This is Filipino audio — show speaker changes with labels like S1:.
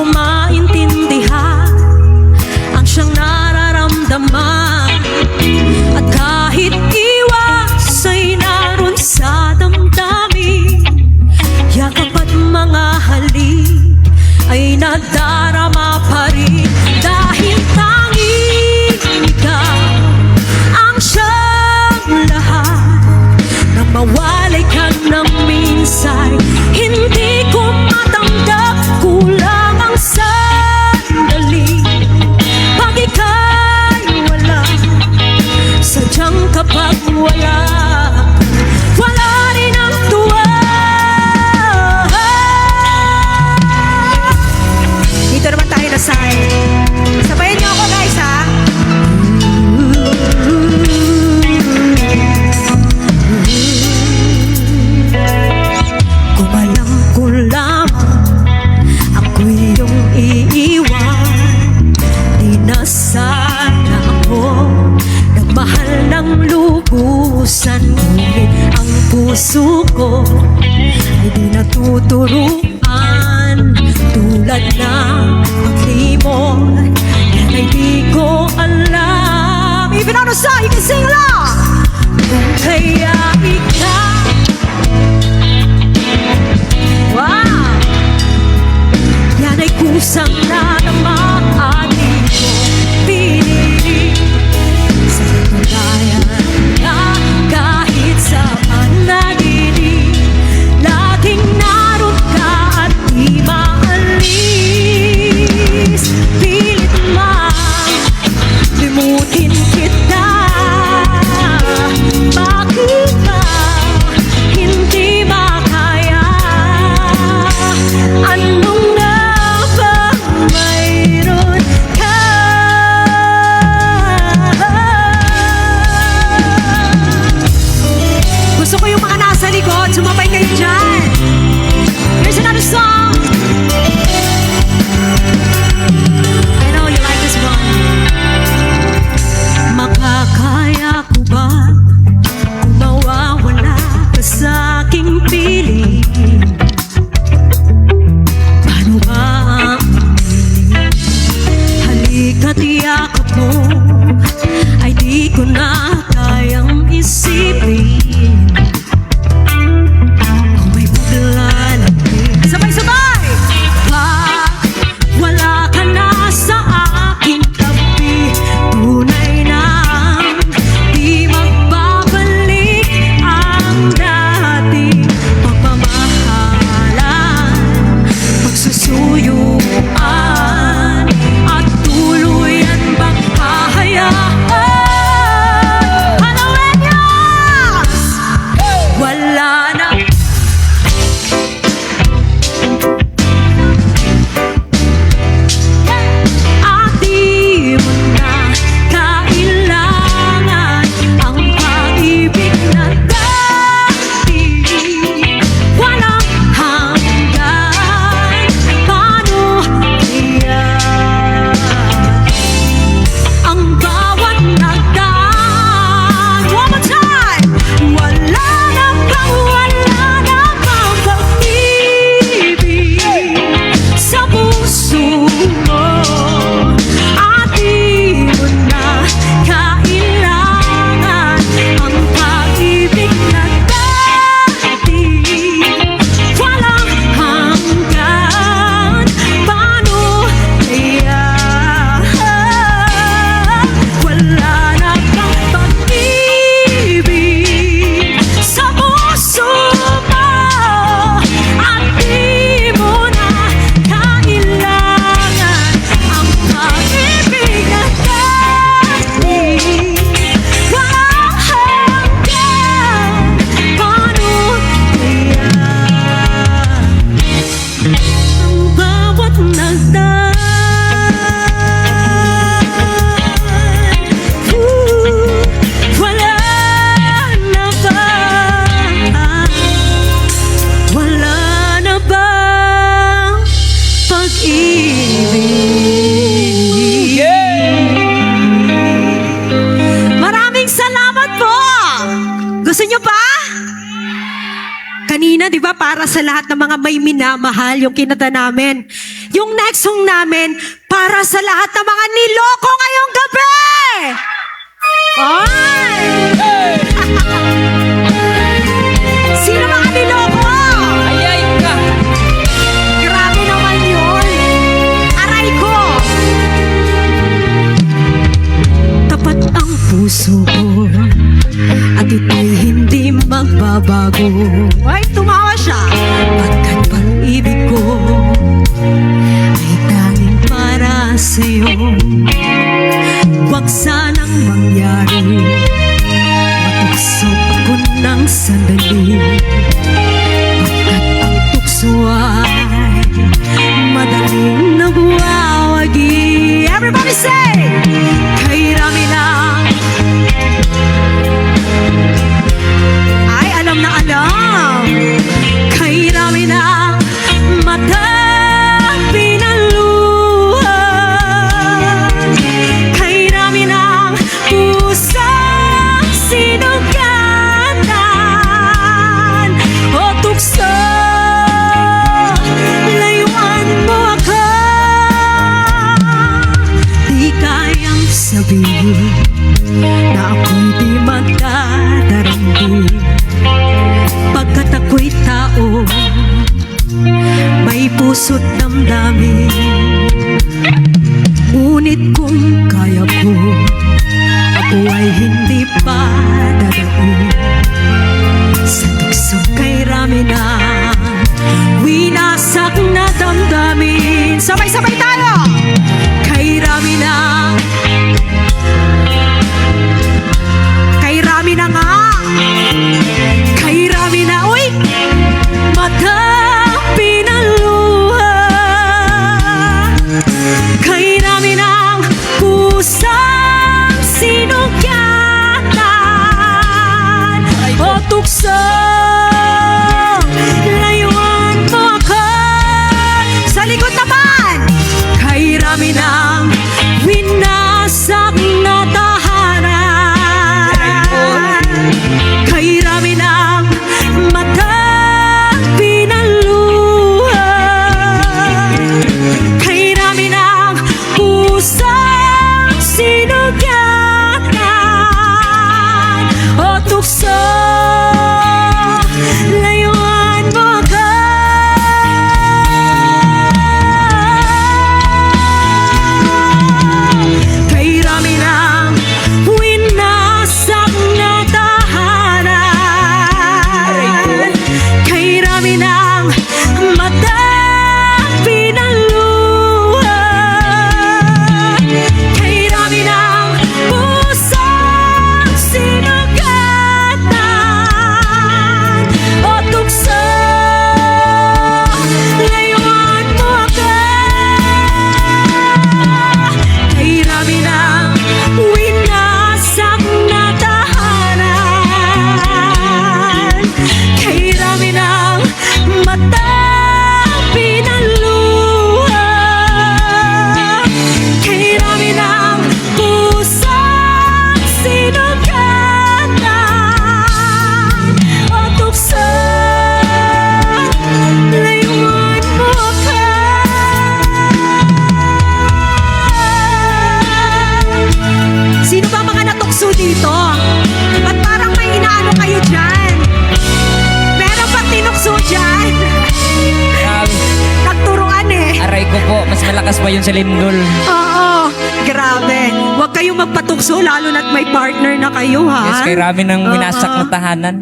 S1: ko maintindihan ang siyang nararamdaman. At kahit iwas ay naroon sa damdamin, yakap at mga halik ay nadarama pa rin. Dahil tanging ikaw ang siyang lahat, nang mawalay ka ng minsay, hindi ko matanggap. Kulang ang sandali pag ika'y wala, sadyang kapag wala, wala rin ang tuwa. Dito naman tayo na side. Sabayan niyo ako guys ha. Kumalang ko lamang, ako'y iyong iiwan. Di na sana ako nagmahal ng lubusan, ngunit ang puso ko ay di natuturuan. Tulad ng paglimot, yan ay di ko alam. Even on the side, you can sing along. Kung kaya ikaw, wow, yan ay kusang nadama at di ko pinili. Sa katunayan na kahit saan nagili, laging naroon ka at di maalis. Pilit man limutin kita, bakit ba hindi makaya? Anong nga ba mayroon ka? Gusto ko yung mga nasa likod, sumabay kayo dyan. Here's another song. I know you like this one. Makakaya ko ba kung mawawala ka sa aking piling? Paano ba ang piling? Halika't yakap mo, ay di ko na kayang isipin. Kung may paglalapit, sabay-sabay! Pag wala ka na sa aking tabi, tunay na di magbabalik ang dating pagmamahalan, pagsusuyuan, at tuluyan bang hahayaan? Hallelujah! Wala na. At di mo na kailangan ang pag-ibig na dati. Walang hanggan, paano kaya ang bawat nagdaan? One more time! Wala na bang pag-ibig sa puso mo? At di mo na kailangan ang pag-ibig na dati. Walang hanggan, paano kaya? Wala na bang pag-ibig sa puso mo? At di mo na kailangan ang pag-ibig na dati. Walang hanggan, paano kaya? Ang bawat nagdaan, wala na ba? Wala na bang pag-ibig? Maraming salamat po! Gusto nyo pa? Kanina, di ba, para sa lahat ng mga may minamahal yung kinanta namin. Yung next song namin para sa lahat ng mga niloko ngayong gabi! Ay! Sino mga niloko?
S2: Ayay ka!
S1: Grabe naman yun. Aray ko. Tapat ang puso ko at ito'y hindi magbabago. Ay, tumawa siya. Pagkat pag-ibig ko ay tanging para sa'yo. Huwag sanang mangyari, matukso ako ng sandali. Pagkat ang tukso ay madaling nabuwawagi. Everybody say! Kay rami lang. Ay, alam na alam. Kay rami lang mata pinaluha. Kay rami ng pusang sinugatan. O tukso, layuan mo ako. Di kayang sabihin na ako'y di magdadaramdam. Pagkat ako'y tao, may puso't damdamin. Ngunit kung kaya ko, ako ay hindi pa dadaig sa tukso kay rami na winasak na damdamin. Sabay-sabay tayo! Kay rami na, kay rami na nga, kay rami na, uy! Mata pinaluha. Kay rami ng pusang sinugatan. O tukso, layuan mo ako. Sa likod naman, kay rami ng winasak na tahanan. Kay rami ng mata pinaluha. Kay rami ng pusang sinugatan. O tukso, layuan mo ako. Kay rami ng winasak na tahanan. Kay rami ng mata pinaluha. Kay rami ng pusang sinugatan. O tukso, layuan mo ako. Kay rami ng winasak na tahanan. Kay rami ng mata pinaluha. Kay rami ng pusang sinugatan. O tukso, layuan mo ako. Sino ba mga natukso dito? Ba't parang may inaano kayo dyan? Meron pa tinukso dyan?
S2: Grabe.
S1: Nagturuan eh.
S2: Aray ko po, mas malakas pa yun sa lindol.
S1: Oo, grabe. Huwag kayong magpatukso lalo na't may partner na kayo, ha?
S2: Yes, kay rami ng
S1: Oo.
S2: winasak na tahanan.